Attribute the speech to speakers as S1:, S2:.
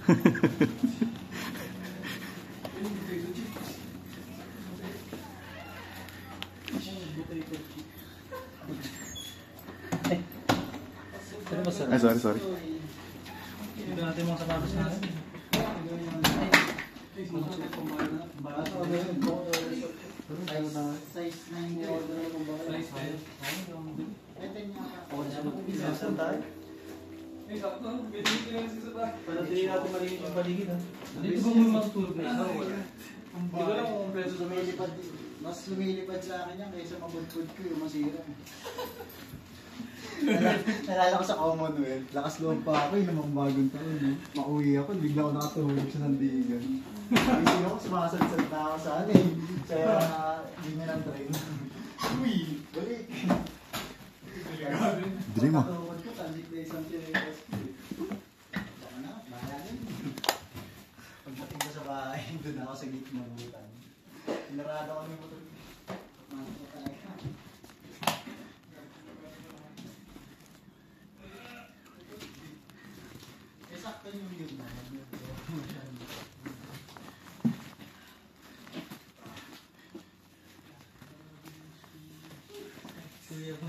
S1: Ay, sorry.
S2: Ito natin mga sapatos natin.
S3: Size 9 order na kung bakit.
S2: Size 10.
S3: Saan tayo?
S2: Para hindi natin malinis yung paligid, ha? Dito ba mo matutulog na isa? Hindi ko lang kung preso sa mga.
S3: Mas lumilipad sa akin yan kaysa mabudpud ko yung masira. Nalala ko sa Commonwealth. Lakas loob pa ako yung namang bagong taon. Mauwi ako, bigla ako nakatulog sa Sandigan. Kasi ako, sumasadsad na ako sa akin. Kaya linya ng train. Uy, balik.
S1: Dili mo.
S3: Pagkatulog ko, tandik na isang tinelas ko. Baka na, bahala rin. Pagdating ko sa bahay, doon ako sa gate mabutan. Pinarada ko ng motor. Sakto yung yun na. Sige ba?